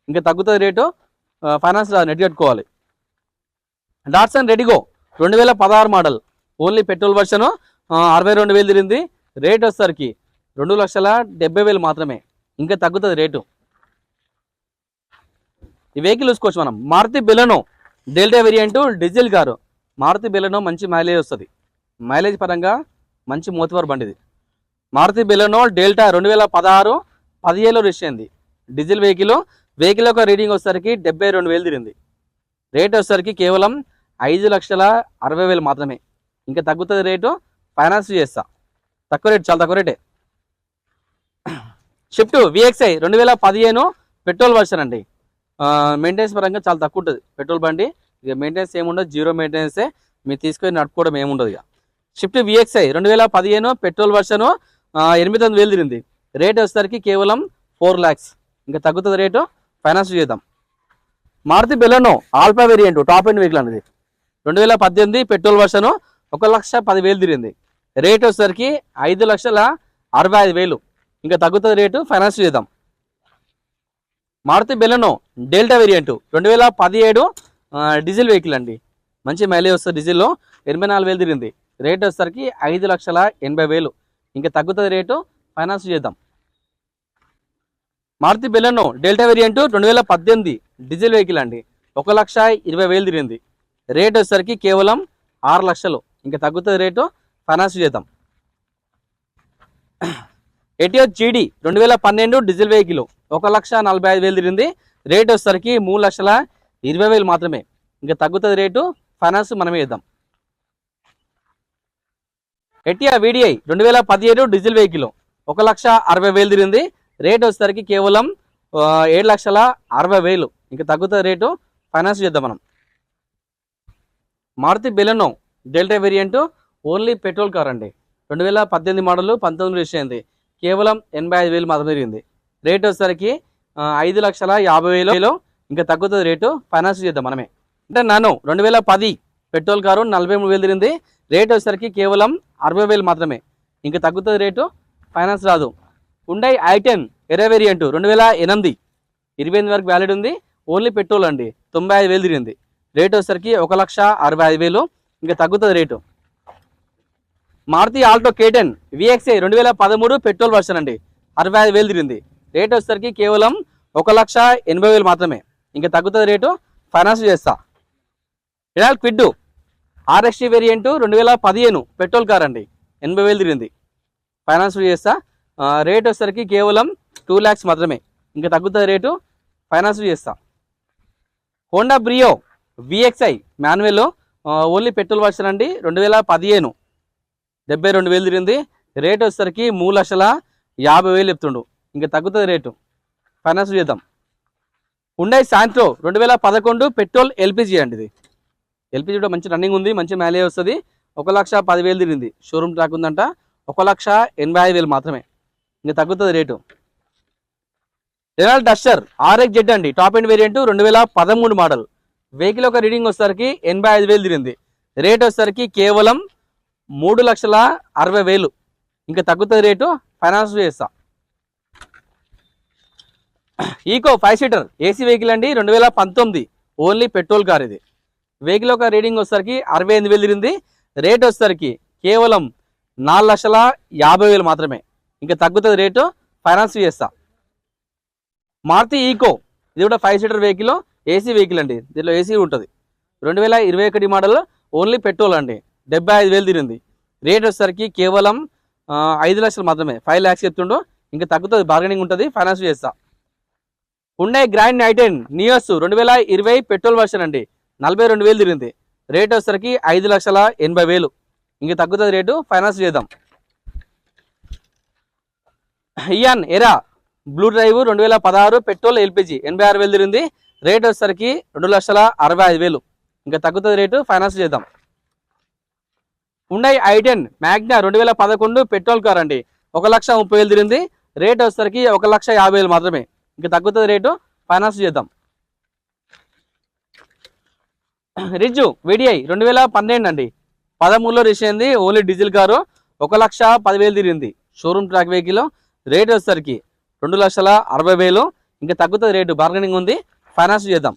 ఇంకా తగ్గుతుంది రేటు, ఫైనాన్స్ నెట్ కట్టుకోవాలి. Datsun Redigo 2016 model, only petrol version, 62,000 తిరిగింది. రేట్ వచ్చేసరికి 2,70,000 మాత్రమే. ఇంకా తగ్గుతుంది రేటు. ఈ వెహికల్ చూసుకోవచ్చు మనం. Maruti Baleno Delta variant diesel car. Maruti Baleno మంచి మైలేజ్ వస్తుంది. మైలేజ్ పరంగా మంచి మోతివార్ బండి ఇది. మారుతి బెలెనో డెల్టా 2016 17 రిజిస్టర్ అయింది. Diesel vehicle. వెహికల్ యొక్క రీడింగ్ వచ్చేసరికి 72,000 తిరిగింది. రేట్ వచ్చేసరికి కేవలం 5,60,000 మాత్రమే. ఇంకా తగ్గుతుంది రేటు, ఫైనాన్స్ చేస్తా. తక్కువ రేటు, చాలా తక్కువ రేటే. షిఫ్ట్ విఎక్స్ఐ 2015 పెట్రోల్ వర్షన్ అండి. మెయింటెనెన్స్ పరంగా చాలా తక్కువ ఉంటుంది పెట్రోల్ బండి. ఇక మెయింటెనెన్స్ ఏముండదు, జీరో మెయింటెనెన్సే. మీరు తీసుకొని నడుపుకోవడం ఏముండదు. ఇక షిఫ్ట్ విఎక్స్ఐ 2015 పెట్రోల్ వర్షన్, 8,900 తిరిగింది. రేట్ వచ్చేసరికి కేవలం 4 lakhs. ఇంకా తగ్గుతుంది రేటు, ఫైనాన్స్ చేద్దాం. Maruti Baleno Alpha variant top end vehicle అనేది. 2018 పెట్రోల్ వర్షన్, 1,10,000 తిరిగింది. రేట్ వచ్చేసరికి 5,65,000. ఇంకా తగ్గుతుంది రేటు, ఫైనాన్స్ చేద్దాం. Maruti Baleno Delta variant 2017 diesel vehicle అండి. మంచి మైలేజ్ వస్తుంది డీజిల్లో. 84,000 తిరిగింది. రేట్ వచ్చేసరికి 5,80,000. ఇంకా తగ్గుతుంది రేటు, ఫైనాన్స్ చేద్దాం. Maruti Baleno Delta variant 2018 diesel vehicle అండి. 1,20,000 తిరిగింది. రేట్ వచ్చేసరికి కేవలం 6 లక్షలు. ఇంకా తగ్గుతుంది రేటు, ఫైనాన్స్ చేద్దాం. ఎటియోస్ జీడీ 2012 డీజిల్ వెహికల్, 1,45,000 తిరిగింది. రేట్ వచ్చేసరికి 3,20,000 మాత్రమే. ఇంకా తగ్గుతుంది రేటు, ఫైనాన్స్ మనమే చేద్దాం. ఎటియా వీడిఐ 2017 డీజిల్ వెహికల్, 1,60,000 తిరిగింది. రేట్ వచ్చేసరికి కేవలం 7,60,000. ఇంకా తగ్గుతుంది రేటు, ఫైనాన్స్ చేద్దాం మనం. Maruti Baleno Delta variant only petrol car అండి. 2018 మోడల్, 19 రిజిస్టర్ అయింది. కేవలం 85,000 మాత్రమే తిరిగింది. రేట్ వచ్చేసరికి 5,50,000. ఇంకా తగ్గుతుంది రేటు, ఫైనాన్స్ చేద్దాం మనమే. అంటే నాను 2010 పెట్రోల్ కారు, 43,000 తిరిగింది. రేట్ వచ్చేసరికి కేవలం 60,000 మాత్రమే. ఇంకా తగ్గుతుంది రేటు, ఫైనాన్స్ రాదు. హుండై i10 ఎరా వేరియంట్ 2008, 28 వరకు వ్యాలిడ్ ఉంది. ఓన్లీ పెట్రోల్ అండి. 95,000 తిరిగింది. రేట్ వచ్చేసరికి 1,65,000. ఇంకా తగ్గుతుంది rate. Maruti Alto K10 VXI 2013 petrol version అండి. 65,000 తిరిగింది. రేట్ వచ్చేసరికి కేవలం 1,80,000 మాత్రమే. ఇంకా తగ్గుతుంది రేటు, ఫైనాన్స్ చేస్తా. Renault quid RXT variant 2015 petrol car అండి. 80,000 తిరిగింది. ఫైనాన్స్ చేస్తా. రేట్ వచ్చేసరికి కేవలం 2 lakhs మాత్రమే. ఇంకా తగ్గుతుంది రేటు, ఫైనాన్స్ చేస్తా. Honda Brio VXi manual, only petrol version అండి. 2015 72,000 తిరిగింది. రేట్ వచ్చేసరికి 3,50,000 చెప్తుండు. ఇంకా తగ్గుతుంది రేటు, ఫైనాన్స్ చేద్దాం. హుండై శాంట్రో 2011 పెట్రోల్ ఎల్పిజి అండి. ఇది ఎల్పిజి కూడా మంచి రన్నింగ్ ఉంది, మంచి మైలేజ్ వస్తుంది. 1,10,000 తిరిగింది. షోరూమ్ ట్రాక్ ఉందంట. 1,85,000 మాత్రమే. ఇంకా తగ్గుతుంది రేటు. రెనాల్ట్ డస్టర్ RXZ అండి. Top end variant 2013 model. Vehicle ఒక రీడింగ్ వచ్చేసరికి 85,000 తిరిగింది. రేట్ వచ్చేసరికి కేవలం 3,60,000. ఇంకా తగ్గుతుంది రేటు, ఫైనాన్స్ చేస్తా. ఈకో 5 సీటర్ ఏసీ వెహికల్ అండి. 2019 ఓన్లీ పెట్రోల్ కార్ ఇది. వెహికల్ ఒక రీడింగ్ వచ్చేసరికి 68,000 తిరిగింది. రేట్ వచ్చేసరికి కేవలం 4,50,000 మాత్రమే. ఇంకా తగ్గుతుంది రేటు, ఫైనాన్స్ చేస్తా. మారుతి ఈకో ఇది కూడా 5 సీటర్ వెహికల్, ఏసీ వెహికల్ అండి. దీనిలో ఏసీ ఉంటుంది. 2021 మోడల్, ఓన్లీ పెట్రోల్ అండి. 75,000 తిరిగింది. రేట్ వచ్చేసరికి కేవలం 5 లక్షలు మాత్రమే. 5 lakhs చెప్తుండు. ఇంకా తగ్గుతుంది, బార్గెనింగ్ ఉంటుంది, ఫైనాన్స్ చేస్తా. Hyundai grand i10 Nios 2020 petrol version అండి. 42,000 తిరిగింది. రేట్ వచ్చేసరికి 5,80,000. ఇంక తగ్గుతుంది రేటు, ఫైనాన్స్ చేద్దాం. ఇయాన్ ఎరా బ్లూ డ్రైవ్ 2016 పెట్రోల్ ఎల్పిజి 86,000 తిరిగింది. రేట్ వచ్చేసరికి 2,65,000. ఇంకా తగ్గుతుంది రేటు, ఫైనాన్స్ చేద్దాం. Hyundai i10 Magna 2011 petrol car అండి, 1,30,000 తిరిగింది. రేట్ వచ్చేసరికి 1,50,000 మాత్రమే. ఇంకా తగ్గుతుంది రేటు, ఫైనాన్స్ చేద్దాం. రిజ్జు VDI 2012 అండి, 13లో రిజిస్టర్ అయింది, ఓన్లీ డీజిల్ కారు, 1,10,000 తిరిగింది. Showroom track vehicle. రేట్ వచ్చేసరికి 2,60,000. ఇంకా తగ్గుతుంది రేటు, బార్గెనింగ్ ఉంది, ఫైనాన్స్ చేద్దాం.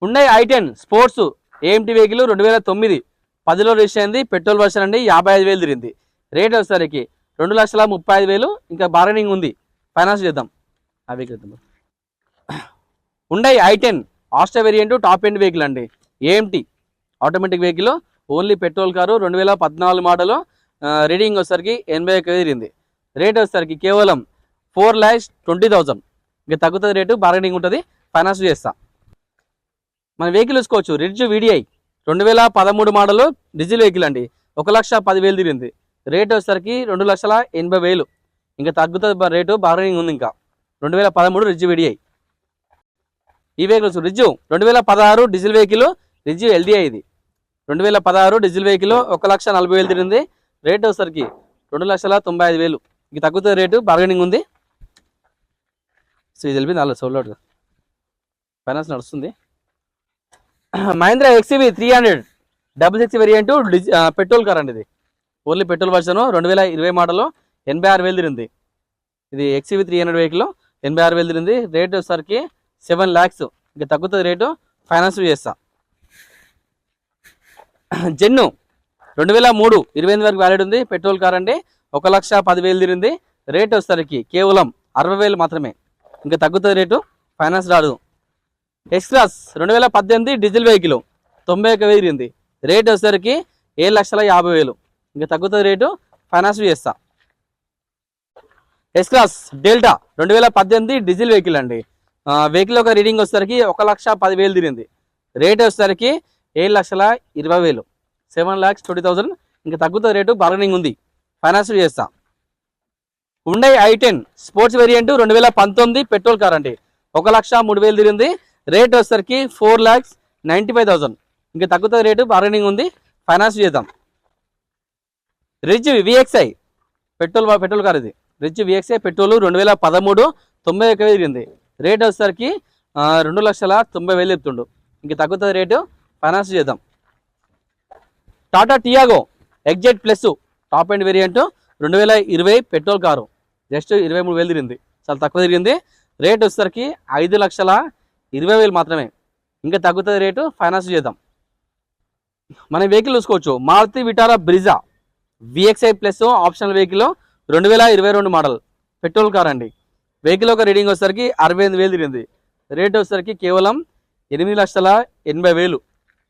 Hyundai i10 sports AMT vehicle 2009 10లో రిజిస్టర్ అయింది, పెట్రోల్ వర్షన్ అండి, 55,000 తిరిగింది. రేట్ వచ్చేసరికి 2,35,000. ఇంకా బార్గెనింగ్ ఉంది, ఫైనాన్స్ చేద్దాం. అవి Hyundai i10 Astra variant top end vehicle అండి, AMT automatic vehicle, only petrol car, 2014 model. Reading వచ్చేసరికి 81,000 తిరిగింది. రేట్ వచ్చేసరికి కేవలం 4,20,000. ఇంకా తగ్గుతుంది రేటు, బార్గెనింగ్ ఉంటుంది, ఫైనాన్స్ చేస్తా. మన వెహికల్ చూసుకోవచ్చు, ridge VDI 2013 model diesel vehicle అండి, 1,10,000 తిరిగింది. రేట్ వచ్చేసరికి 2,80,000. ఇంకా తగ్గుతుంది రేటు, బార్గెనింగ్ ఉంది. ఇంకా 2013 రిడ్జ్ VDI. ఈ vehicle ridge 2016 diesel vehicle, ridge LDI ఇది 2016 డీజిల్ వెహికల్, 1,40,000 తిరిగింది. రేట్ వచ్చేసరికి 2,95,000. ఇంక తగ్గుతుంది రేటు, బార్గెనింగ్ ఉంది. సో ఇది వెళ్ళిపోయింది, అలా సోల్డ్ ఫైనాన్స్ నడుస్తుంది. Mahindra XUV 300 66 variant petrol car అండి, ఇది ఓన్లీ పెట్రోల్ వర్షన్, 2020 మోడల్, 86,000 తిరిగింది. ఇది XUV 300 వెహికల్, 86,000 తిరిగింది. రేట్ వచ్చేసరికి 7 lakhs. ఇంకా తగ్గుతుంది రేటు, ఫైనాన్స్ చేస్తా. జెన్ను 2003 28 వరకు వ్యాలిడ్ ఉంది, పెట్రోల్ కార్ అండి, 1,10,000 తిరిగింది. రేట్ వచ్చేసరికి కేవలం 60,000 మాత్రమే. ఇంకా తగ్గుతుంది రేటు, ఫైనాన్స్ రాదు. ఎక్స్ట్రాస్ 2018 డీజిల్ వెహికల్, 91,000 తిరిగింది. రేట్ వచ్చేసరికి 7,50,000. ఇంకా తగ్గుతుంది రేటు, ఫైనాన్స్ చేస్తా. ఎక్స్ట్రాస్ డెల్టా 2018 డీజిల్ వెహికల్ అండి, వెహికల్ ఒక రీడింగ్ వచ్చేసరికి 1,10,000 తిరిగింది. రేట్ వచ్చేసరికి 7,20,000. 7,20,000. ఇంకా తగ్గుతుంది రేటు, బార్గెనింగ్ ఉంది, ఫైనాన్స్ చేస్తా. Hyundai i10 sports variant 2019 petrol car అండి, 1,03,000 తిరిగింది. రేట్ వచ్చేసరికి 4,95,000. ఇంకా తగ్గుతుంది రేటు, బార్గెనింగ్ ఉంది, ఫైనాన్స్ చేద్దాం. రిడ్జ్ VXI పెట్రోల్ కార్ ఇది, రిడ్జ్ VXI పెట్రోల్ 2013 91,000 తిరిగింది. రేట్ వచ్చేసరికి 2,90,000 చెప్తుండు. ఇంక తగ్గుతుంది రేటు, ఫైనాన్స్ చేద్దాం. Tata Tiago exert plus top end variant 2020 petrol car, just 23,000 తిరిగింది, చాలా తక్కువ తిరిగింది. రేట్ వచ్చేసరికి 5,20,000 మాత్రమే. ఇంకా తగ్గుతుంది రేటు, ఫైనాన్స్ చేద్దాం. మన వెహికల్ చూసుకోవచ్చు, Maruti Vitara Brezza VXI plus optional vehicle, 2022 model petrol car అండి. వెహికల్ ఒక రీడింగ్ వచ్చేసరికి 68,000 తిరిగింది. రేట్ వచ్చేసరికి కేవలం 8,80,000.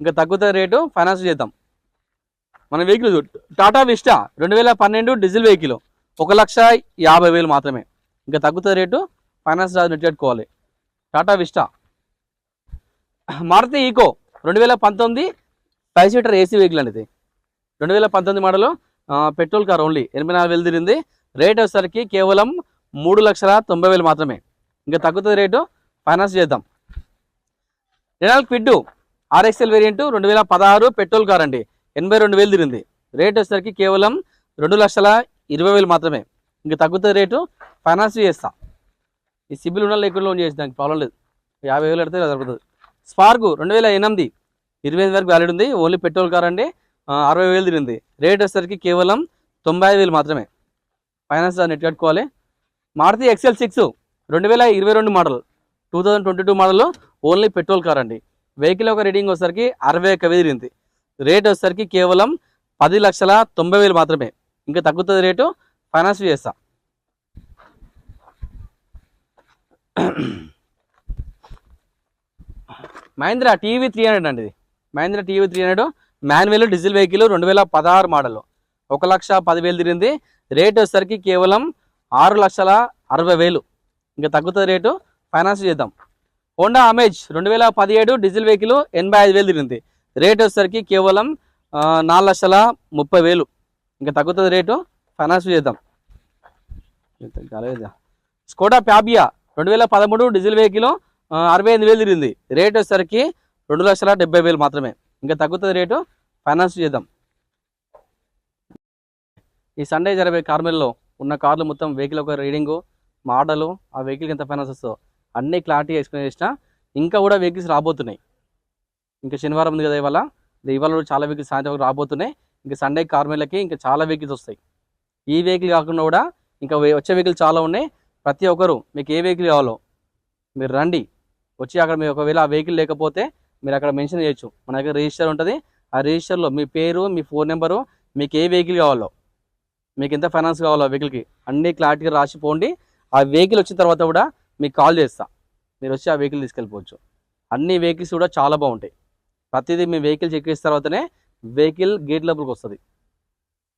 ఇంకా తగ్గుతుంది రేటు, ఫైనాన్స్ చేద్దాం. మన vehicle Tata Vista 2012 diesel vehicle, 1,50,000 మాత్రమే. ఇంకా తగ్గుతుంది రేటు, ఫైనాన్స్ రాదు, నెట్ కట్టుకోవాలి. Tata Vista. Maruti Eeco 2019 5 seater AC vehicle అండి, ఇది 2019 మోడల్ పెట్రోల్ కార్, ఓన్లీ 84,000 తిరిగింది. రేట్ వచ్చేసరికి కేవలం 3,90,000 మాత్రమే. ఇంకా తగ్గుతుంది రేటు, ఫైనాన్స్ చేద్దాం. Renault quid RXL variant 2016 petrol car అండి, 82,000 తిరిగింది. రేట్ వచ్చేసరికి కేవలం 2,20,000 మాత్రమే. ఇంకా తగ్గుతుంది రేటు, ఫైనాన్స్ చేస్తా. ఈ సిబిల్ ఉన్న లేకుండా లోన్ చేసి దానికి ప్రాబ్లం లేదు, 50,000 పెడితే సరిపోతుంది. స్పార్క్ 2008 28 వరకు వ్యాలిడ్ ఉంది, ఓన్లీ పెట్రోల్ కార్ అండి, 60,000 తిరిగింది. రేట్ వచ్చేసరికి కేవలం 95,000 మాత్రమే. ఫైనాన్స్ నెట్ కట్టుకోవాలి. Maruti XL6 2022 model, 2022 model, only petrol car అండి. వెహికల్ ఒక రీడింగ్ వచ్చేసరికి 61,000 తిరిగింది. రేట్ వచ్చేసరికి కేవలం 10,90,000 మాత్రమే. ఇంకా తగ్గుతుంది రేటు, ఫైనాన్స్ చేస్తా. మహీంద్రా TEV 300 అండి, ఇది Mahindra TEV 300 manual diesel vehicle, 2016 model, 1,10,000 తిరిగింది. రేట్ వచ్చేసరికి కేవలం 6,60,000. ఇంకా తగ్గుతుంది రేటు, ఫైనాన్స్ చేద్దాం. హోండా అమేజ్ 2017 డీజిల్ వెహికల్, 85,000 తిరిగింది. రేట్ వచ్చేసరికి కేవలం 4,30,000. ఇంకా తగ్గుతుంది రేటు, ఫైనాన్స్ చేద్దాం. స్కోడా ఫ్యాబియా 2013 డీజిల్ వెహికల్ 68,000 తిరిగింది. రేట్ వచ్చేసరికి 2,70,000 మాత్రమే. ఇంకా తగ్గుతుంది రేటు, ఫైనాన్స్ చేద్దాం. ఈ సండే జరిగే కార్మెల్లో ఉన్న కార్లు మొత్తం వెహికల్ ఒక రీడింగు, మోడలు, ఆ వెహికల్కి ఎంత ఫైనాన్స్ వస్తుందో అన్నీ క్లారిటీ ఎక్స్ప్లెయిన్ చేసిన. ఇంకా కూడా వెహికల్స్ రాబోతున్నాయి. ఇంకా శనివారం ఉంది కదా, ఇవాళ చాలా వెహికల్స్ సాయంత్రం రాబోతున్నాయి. ఇంకా సండే కార్మెలకి ఇంకా చాలా వెహికల్స్ వస్తాయి. ఈ వెహికల్ కాకుండా కూడా ఇంకా వచ్చే వెహికల్ చాలా ఉన్నాయి. ప్రతి ఒక్కరు మీకు ఏ వెహికల్ కావాలో మీరు రండి, వచ్చి అక్కడ మీరు ఒకవేళ ఆ వెహికల్ లేకపోతే మీరు అక్కడ మెన్షన్ చేయొచ్చు. మన దగ్గర రిజిస్టర్ ఉంటుంది. ఆ రిజిస్టర్లో మీ పేరు, మీ ఫోన్ నెంబరు, మీకు ఏ వెహికల్ కావాలో, మీకు ఎంత ఫైనాన్స్ కావాలో ఆ వెహికల్కి అన్నీ క్లారిటీగా రాసిపోండి. ఆ వెహికల్ వచ్చిన తర్వాత కూడా మీకు కాల్ చేస్తా, మీరు వచ్చి ఆ వెహికల్ తీసుకెళ్ళిపోవచ్చు. అన్ని వెహికల్స్ కూడా చాలా బాగుంటాయి. ప్రతిదీ మీ వెహికల్ చెక్ చేసిన తర్వాతనే వెహికల్ గేట్ లోపలికి వస్తుంది.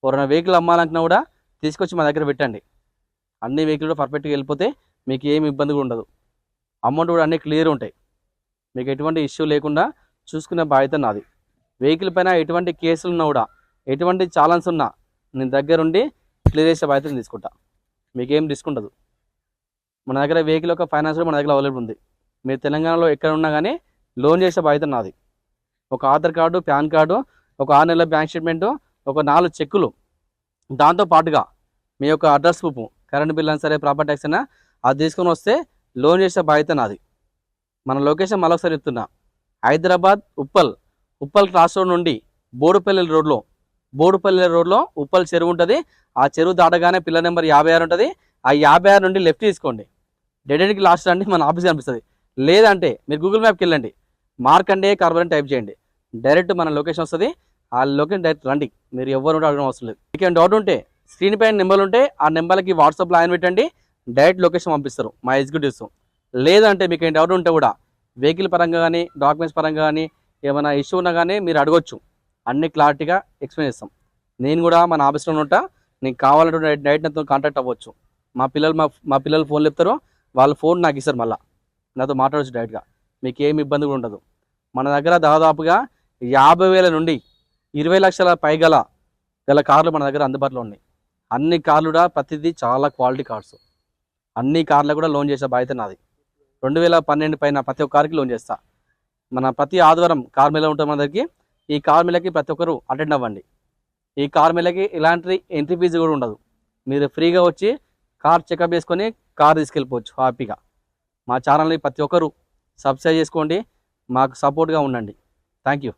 ఎవరైనా వెహికల్ అమ్మాలనుకున్నా కూడా తీసుకొచ్చి మా దగ్గర పెట్టండి. అన్ని వెహికల్ కూడా పర్ఫెక్ట్గా వెళ్ళిపోతే మీకు ఏమి ఇబ్బంది కూడా ఉండదు. అమౌంట్ కూడా అన్నీ క్లియర్ ఉంటాయి. మీకు ఎటువంటి ఇష్యూ లేకుండా చూసుకునే బాధ్యత నాది. వెహికల్ పైన ఎటువంటి కేసులు ఉన్నా కూడా, ఎటువంటి చాలన్స్ ఉన్నా నేను దగ్గరుండి క్లియర్ చేసే బాధ్యతను తీసుకుంటా. మీకేం రిస్క్ ఉండదు. మన దగ్గర వెహికల్ యొక్క ఫైనాన్స్ కూడా మన దగ్గర అవైలబుల్ ఉంది. మీరు తెలంగాణలో ఎక్కడ ఉన్నా కానీ లోన్ చేసే బాధ్యత నాది. ఒక ఆధార్ కార్డు, పాన్ కార్డు, ఒక 6 నెలల బ్యాంక్ స్టేట్మెంటు, ఒక 4 చెక్కులు, దాంతో పాటుగా మీ యొక్క అడ్రస్ ప్రూఫ్, కరెంట్ బిల్ అయినా సరే, ప్రాపర్టీ ట్యాక్స్ అయినా అది తీసుకొని వస్తే లోన్ చేసే బాధ్యత నాది. మన లొకేషన్ మరొకసారి చెప్తున్నా, హైదరాబాద్ ఉప్పల్ క్రాస్ రోడ్ నుండి బోడుపల్లి రోడ్లో ఉప్పల్ చెరువు ఉంటుంది. ఆ చెరువు దాటగానే పిల్లర్ నెంబర్ 56 ఉంటుంది. ఆ 56 నుండి లెఫ్ట్ తీసుకోండి. డెడ్ ఎండ్కి లాస్ట్ రండి, మన ఆఫీస్ కనిపిస్తుంది. లేదంటే మీరు గూగుల్ మ్యాప్కి వెళ్ళండి, మార్కండే కార్బన్ టైప్ చేయండి, డైరెక్ట్ మన లొకేషన్ వస్తుంది. ఆ లొకేషన్ డైరెక్ట్ రండి. మీరు ఎవరు అడగడం అవసరం లేదు. మీకు ఏం డౌట్ ఉంటే స్క్రీన్ పైన నెంబర్లు ఉంటే ఆ నెంబర్కి వాట్సాప్లో ఆయన పెట్టండి, డైరెక్ట్ లొకేషన్ పంపిస్తారు మా ఎగ్జిక్యూటివ్స్. లేదంటే మీకు ఏం డౌట్ ఉంటే కూడా వెహికల్ పరంగా కానీ, డాక్యుమెంట్స్ పరంగా కానీ, ఏమైనా ఇష్యూ ఉన్నా కానీ మీరు అడగొచ్చు. అన్ని క్లారిటీగా ఎక్స్ప్లెయిన్ చేస్తాం. నేను కూడా మన ఆఫీస్లో ఉంటా. నీకు కావాలంటే డైరెక్ట్ నాతో కాంటాక్ట్ అవ్వచ్చు. మా పిల్లలు ఫోన్లు చెప్తారో వాళ్ళ ఫోన్ నాకు ఇస్తారు, మళ్ళీ నాతో మాట్లాడవచ్చు డైరెక్ట్గా. మీకు ఏమి ఇబ్బంది కూడా ఉండదు. మన దగ్గర దాదాపుగా 50,000 నుండి 20 లక్షల పైగల కార్లు మన దగ్గర అందుబాటులో ఉన్నాయి. అన్ని కార్లు కూడా ప్రతిదీ చాలా క్వాలిటీ కార్స్. అన్ని కార్లు కూడా లోన్ చేసే బాధ్యత నాది. 2012 పైన ప్రతి ఒక్క కార్కి లోన్ చేస్తా. మన ప్రతి ఆదివారం కార్ మేళా ఉంటుంది మన దగ్గరికి. ఈ కార్ మేళాకి ప్రతి ఒక్కరు అటెండ్ అవ్వండి. ఈ కార్ మేళాకి ఎలాంటి ఎంట్రీ ఫీజు కూడా ఉండదు. మీరు ఫ్రీగా వచ్చి కార్ చెకప్ చేసుకొని కార్ తీసుకెళ్ళిపోవచ్చు హ్యాపీగా. మా ఛానల్ని ప్రతి ఒక్కరు సబ్స్క్రైబ్ చేసుకోండి, మాకు సపోర్ట్గా ఉండండి. Thank you.